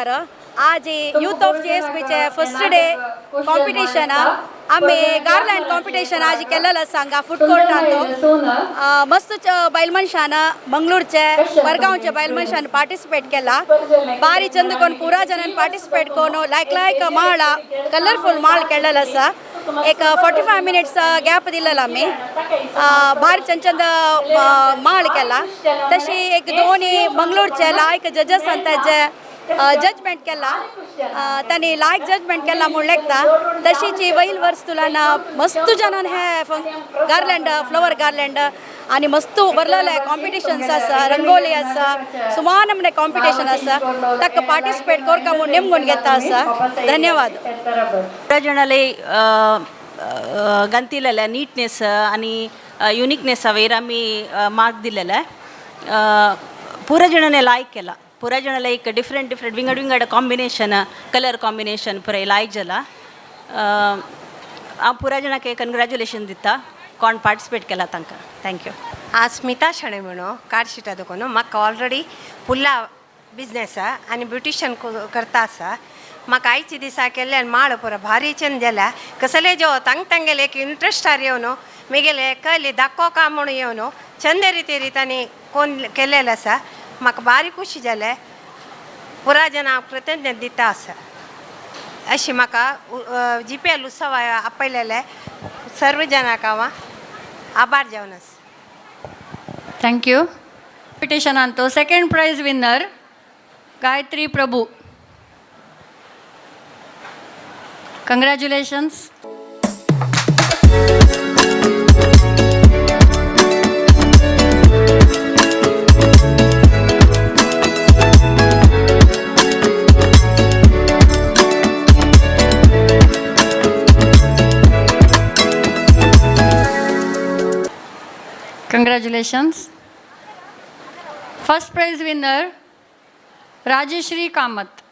नमस्कार. आज youth of GSBचे फर्स्ट डे कॉम्पिटिशन आम्ही गार्लँड कॉम्पिटिशन आज केलेलं सांगा फूड कोर्टांतो मस्त बैलमनशान मंगळूरचे बरगावचे बैलमनशान पार्टिसिपेट केला बारी चंद कोण पुरा जनान पार्टिसिपेट कोण लायक माळ कलरफुल माळ केलेलं असा एक 45 मिनिट्स गॅप दिलेला आम्ही भारी चंद माळ केला तशी एक दोन्ही मंगळूरचे लायक जजेस अंताचे जजमेंट केला त्यांनी लायक जजमेंट केला म्हूण लेखता तशीची वैल वर्स तुलान मस्त जनान हे गार्लँड फ्लवर गार्लँड आणि मस्त बरलेले कॉम्पिटिशन्स आसा रंगोली आसा सुमार नमने कॉम्पिटिशन आसा ताका पार्टिसिपेट करका म्हूण नेमून घेता आसा. धन्यवाद. जनाले गंतिलेले नीटनेस आणि युनिकनेस वयर आमी मार्क दिलेले पुरा जणांनी लायक केला पुरा जणांना एक डिफरंट विंगड कॉम्बिनेशन कलर कॉम्बिनेशन पुरा लायक जाला हांव पुरा जणांक कंग्रॅच्युलेशन दिता कोण पार्टिसिपेट केला तांकां. थँक्यू. हांव स्मिता शणे म्हणून कार्डशीटा दुकान म्हाका ऑलरेडी फुल्ला बिजनेस आनी ब्युटिशन करता आसा म्हाका आयचे दिसा केल्ले आनी माळ पुरो भारी चंद गेल्या कसले जो तांगेले एक इंट्रस्ट येवन म्हगेले कली दाखोवका म्हणून येवन चंद रितींनी कोण केलेले आसा म्हाका भारी खुशी जाले पुरा जनांक कृतज्ञता दिता आसा अशी म्हाका GPL उत्सव आपयलेले सर्व जनांक हांव आभार जावन आसा. थँक्यू. कॉम्पिटिशनांतो second prize winner Gayatri Prabhu. Congratulations. Congratulations. First prize winner Rajeshri Kamath.